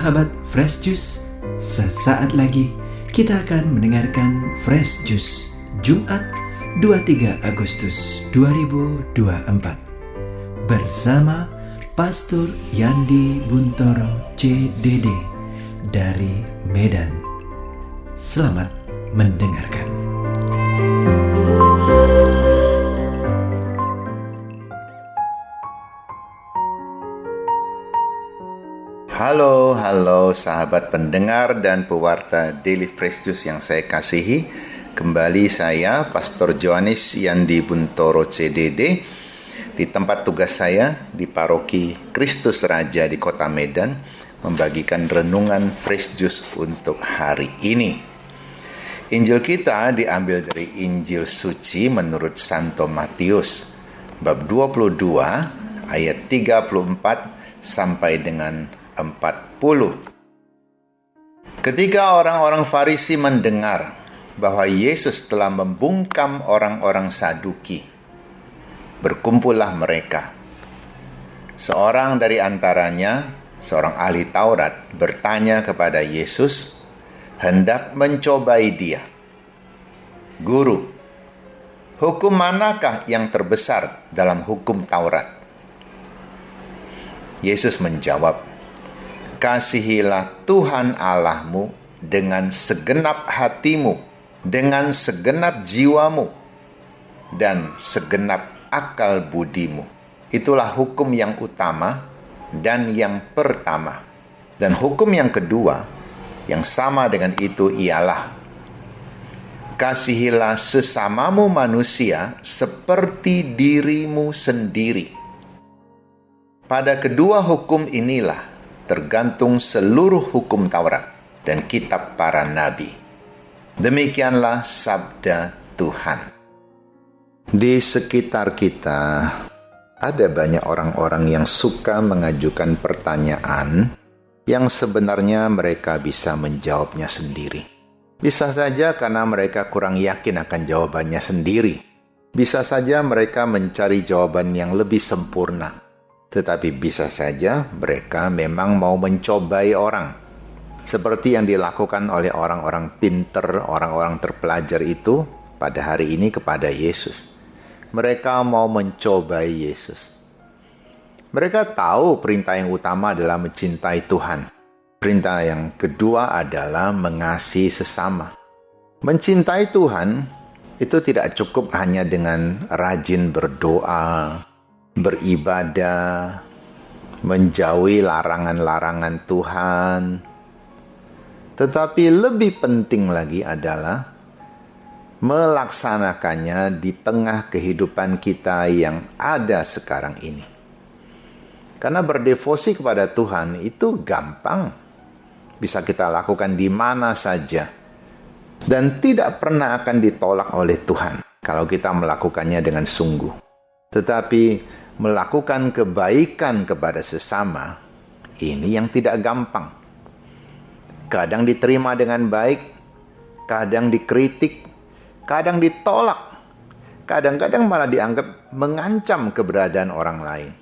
Sahabat Fresh Juice, sesaat lagi kita akan mendengarkan Fresh Juice Jumat 23 Agustus 2024 bersama Pastor Yandi Buntoro CDD dari Medan. Selamat mendengarkan. Halo sahabat pendengar dan pewarta Daily Fresh Juice yang saya kasihi. Kembali saya, Pastor Johannes Yandi Buntoro CDD, di tempat tugas saya di Paroki Kristus Raja di Kota Medan, membagikan renungan Fresh Juice untuk hari ini. Injil kita diambil dari Injil Suci menurut Santo Matius, bab 22, ayat 34 sampai dengan 40. Ketika orang-orang Farisi mendengar bahwa Yesus telah membungkam orang-orang Saduki, berkumpullah mereka. Seorang dari antaranya, seorang ahli Taurat, bertanya kepada Yesus, hendak mencobai dia. Guru, hukum manakah yang terbesar dalam hukum Taurat? Yesus menjawab, kasihilah Tuhan Allahmu dengan segenap hatimu, dengan segenap jiwamu, dan segenap akal budimu. Itulah hukum yang utama dan yang pertama. Dan hukum yang kedua, yang sama dengan itu ialah, kasihilah sesamamu manusia seperti dirimu sendiri. Pada kedua hukum inilah tergantung seluruh hukum Taurat dan kitab para nabi. Demikianlah sabda Tuhan. Di sekitar kita ada banyak orang-orang yang suka mengajukan pertanyaan yang sebenarnya mereka bisa menjawabnya sendiri. Bisa saja karena mereka kurang yakin akan jawabannya sendiri. Bisa saja mereka mencari jawaban yang lebih sempurna. Tetapi bisa saja mereka memang mau mencobai orang. Seperti yang dilakukan oleh orang-orang pinter, orang-orang terpelajar itu pada hari ini kepada Yesus. Mereka mau mencobai Yesus. Mereka tahu perintah yang utama adalah mencintai Tuhan. Perintah yang kedua adalah mengasihi sesama. Mencintai Tuhan itu tidak cukup hanya dengan rajin berdoa, beribadah, menjauhi larangan-larangan Tuhan. Tetapi lebih penting lagi adalah melaksanakannya di tengah kehidupan kita yang ada sekarang ini. Karena berdevosi kepada Tuhan itu gampang. Bisa kita lakukan di mana saja. Dan tidak pernah akan ditolak oleh Tuhan kalau kita melakukannya dengan sungguh. Tetapi melakukan kebaikan kepada sesama, ini yang tidak gampang. Kadang diterima dengan baik, kadang dikritik, kadang ditolak, kadang-kadang malah dianggap mengancam keberadaan orang lain.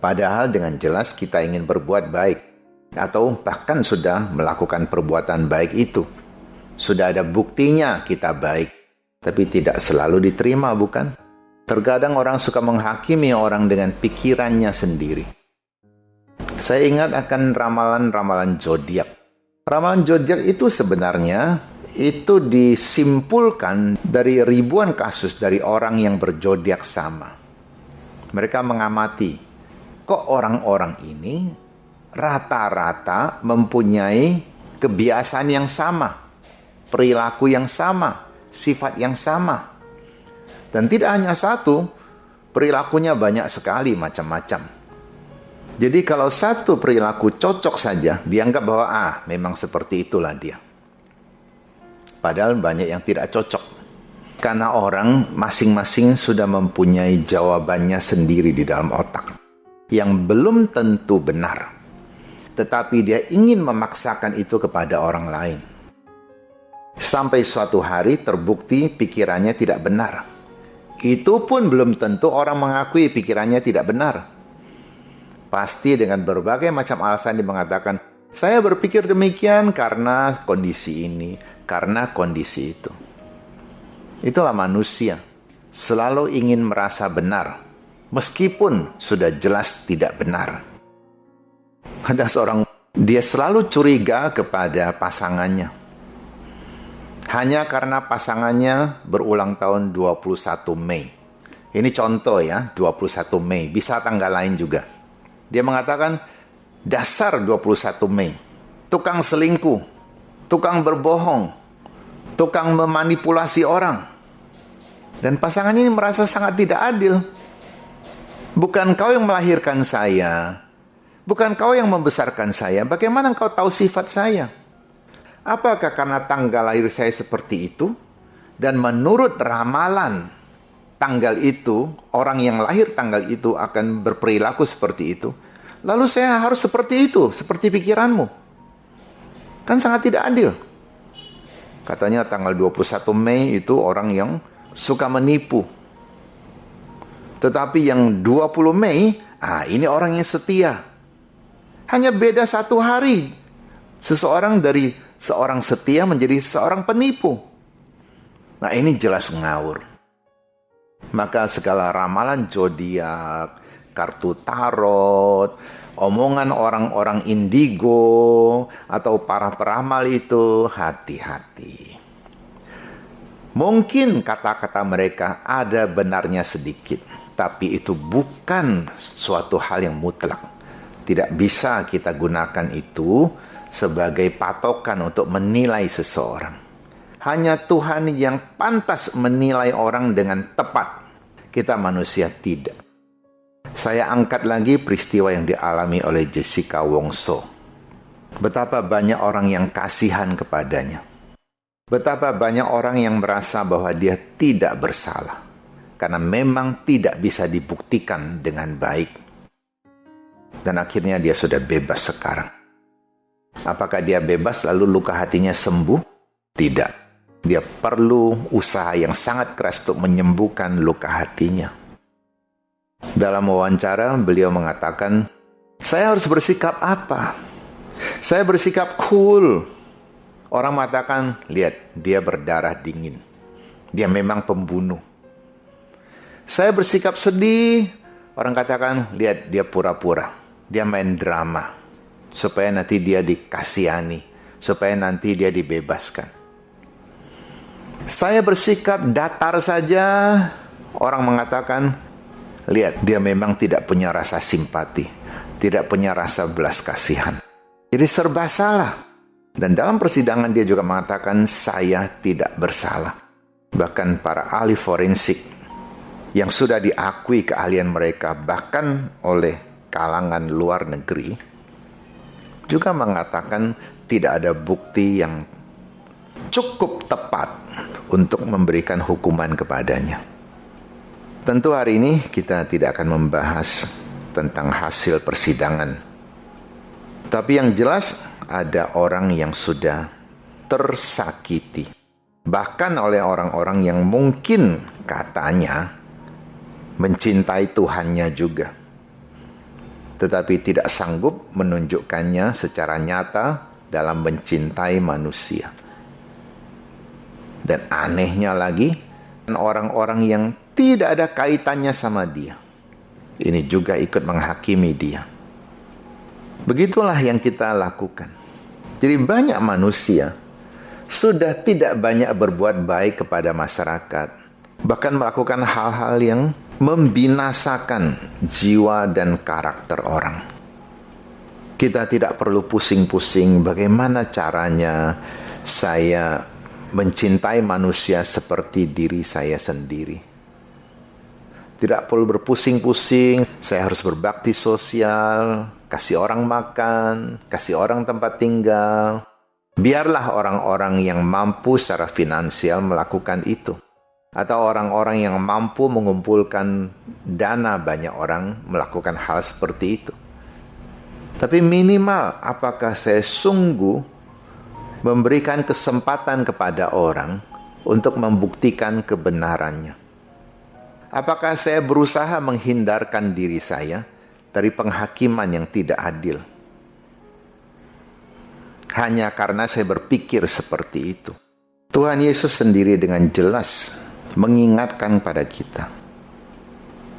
Padahal dengan jelas kita ingin berbuat baik, atau bahkan sudah melakukan perbuatan baik itu. Sudah ada buktinya kita baik, tapi tidak selalu diterima, bukan? Terkadang orang suka menghakimi orang dengan pikirannya sendiri. Saya ingat akan ramalan-ramalan zodiak. Ramalan zodiak itu sebenarnya itu disimpulkan dari ribuan kasus dari orang yang berzodiak sama. Mereka mengamati, kok orang-orang ini rata-rata mempunyai kebiasaan yang sama, perilaku yang sama, sifat yang sama. Dan tidak hanya satu, perilakunya banyak sekali macam-macam. Jadi kalau satu perilaku cocok saja, dianggap bahwa memang seperti itulah dia. Padahal banyak yang tidak cocok. Karena orang masing-masing sudah mempunyai jawabannya sendiri di dalam otak. Yang belum tentu benar. Tetapi dia ingin memaksakan itu kepada orang lain. Sampai suatu hari terbukti pikirannya tidak benar. Itu pun belum tentu orang mengakui pikirannya tidak benar. Pasti dengan berbagai macam alasan dia mengatakan, Saya berpikir demikian karena kondisi ini, karena kondisi itu. Itulah manusia, selalu ingin merasa benar, meskipun sudah jelas tidak benar. Ada seorang, dia selalu curiga kepada pasangannya. Hanya karena pasangannya berulang tahun 21 Mei. Ini contoh ya, 21 Mei, bisa tanggal lain juga. Dia mengatakan, dasar 21 Mei, tukang selingkuh, tukang berbohong, tukang memanipulasi orang. Dan pasangan ini merasa sangat tidak adil. Bukan kau yang melahirkan saya, bukan kau yang membesarkan saya, bagaimana kau tahu sifat saya? Apakah karena tanggal lahir saya seperti itu? Dan menurut ramalan tanggal itu, orang yang lahir tanggal itu akan berperilaku seperti itu. Lalu saya harus seperti itu, seperti pikiranmu. Kan sangat tidak adil. Katanya tanggal 21 Mei itu orang yang suka menipu. Tetapi yang 20 Mei, ini orang yang setia. Hanya beda 1 hari. Seseorang dari seorang setia menjadi seorang penipu. Nah, ini jelas ngawur. Maka segala ramalan zodiak, kartu tarot, omongan orang-orang indigo, atau para peramal itu, hati-hati. Mungkin kata-kata mereka ada benarnya sedikit, tapi itu bukan suatu hal yang mutlak. Tidak bisa kita gunakan itu sebagai patokan untuk menilai seseorang. Hanya Tuhan yang pantas menilai orang dengan tepat. Kita manusia tidak. Saya angkat lagi peristiwa yang dialami oleh Jessica Wongso. Betapa banyak orang yang kasihan kepadanya. Betapa banyak orang yang merasa bahwa dia tidak bersalah. Karena memang tidak bisa dibuktikan dengan baik. Dan akhirnya dia sudah bebas sekarang. Apakah dia bebas lalu luka hatinya sembuh? Tidak. Dia perlu usaha yang sangat keras untuk menyembuhkan luka hatinya. Dalam wawancara beliau mengatakan, saya harus bersikap apa? Saya bersikap cool. Orang mengatakan, lihat dia berdarah dingin. Dia memang pembunuh. Saya bersikap sedih. Orang katakan, lihat dia pura-pura. Dia main drama. Supaya nanti dia dikasihani. Supaya nanti dia dibebaskan. Saya bersikap datar saja. Orang mengatakan, lihat dia memang tidak punya rasa simpati. Tidak punya rasa belas kasihan. Jadi serba salah. Dan dalam persidangan dia juga mengatakan, saya tidak bersalah. Bahkan para ahli forensik yang sudah diakui keahlian mereka bahkan oleh kalangan luar negeri juga mengatakan tidak ada bukti yang cukup tepat untuk memberikan hukuman kepadanya. Tentu hari ini kita tidak akan membahas tentang hasil persidangan. Tapi yang jelas ada orang yang sudah tersakiti. Bahkan oleh orang-orang yang mungkin katanya mencintai Tuhannya juga. Tetapi tidak sanggup menunjukkannya secara nyata dalam mencintai manusia. Dan anehnya lagi, orang-orang yang tidak ada kaitannya sama dia. Ini juga ikut menghakimi dia. Begitulah yang kita lakukan. Jadi banyak manusia sudah tidak banyak berbuat baik kepada masyarakat. Bahkan melakukan hal-hal yang membinasakan jiwa dan karakter orang. Kita tidak perlu pusing-pusing bagaimana caranya saya mencintai manusia seperti diri saya sendiri. Tidak perlu berpusing-pusing, saya harus berbakti sosial, kasih orang makan, kasih orang tempat tinggal. Biarlah orang-orang yang mampu secara finansial melakukan itu. Atau orang-orang yang mampu mengumpulkan dana banyak orang melakukan hal seperti itu. Tapi minimal apakah saya sungguh memberikan kesempatan kepada orang untuk membuktikan kebenarannya? Apakah saya berusaha menghindarkan diri saya dari penghakiman yang tidak adil? hanya karena saya berpikir seperti itu. Tuhan Yesus sendiri dengan jelas mengingatkan pada kita.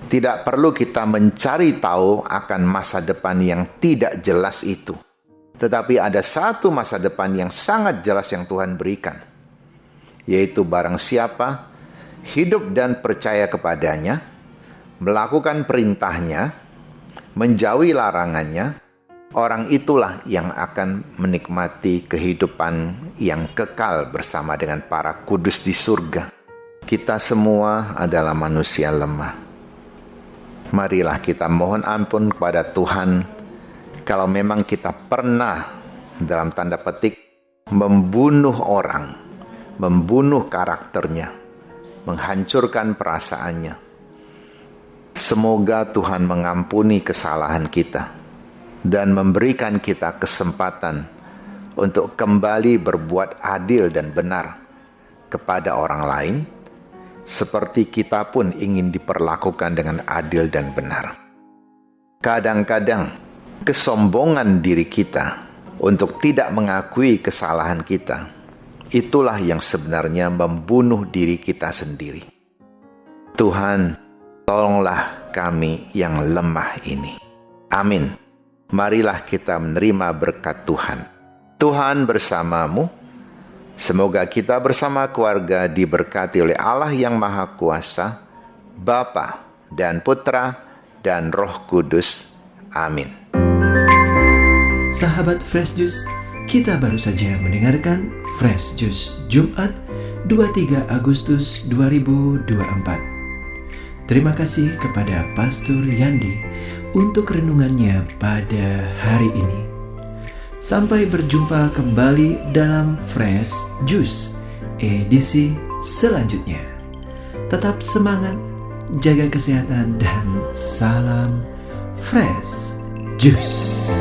Tidak perlu kita mencari tahu akan masa depan yang tidak jelas itu. Tetapi ada satu masa depan yang sangat jelas yang Tuhan berikan. Yaitu barang siapa hidup dan percaya kepadanya, melakukan perintahnya, menjauhi larangannya, orang itulah yang akan menikmati kehidupan yang kekal bersama dengan para kudus di surga. Kita semua adalah manusia lemah. Marilah kita mohon ampun kepada Tuhan kalau memang kita pernah dalam tanda petik membunuh orang, membunuh karakternya, menghancurkan perasaannya. Semoga Tuhan mengampuni kesalahan kita dan memberikan kita kesempatan untuk kembali berbuat adil dan benar kepada orang lain, seperti kita pun ingin diperlakukan dengan adil dan benar. Kadang-kadang kesombongan diri kita untuk tidak mengakui kesalahan kita, itulah yang sebenarnya membunuh diri kita sendiri. Tuhan, tolonglah kami yang lemah ini. Amin. Marilah kita menerima berkat Tuhan. Tuhan bersamamu. Semoga kita bersama keluarga diberkati oleh Allah yang Maha Kuasa, Bapa dan Putra dan Roh Kudus. Amin. Sahabat Fresh Juice, kita baru saja mendengarkan Fresh Juice Jumat 23 Agustus 2024. Terima kasih kepada Pastor Yandi untuk renungannya pada hari ini. Sampai berjumpa kembali dalam Fresh Juice edisi selanjutnya. Tetap semangat, jaga kesehatan, dan salam Fresh Juice.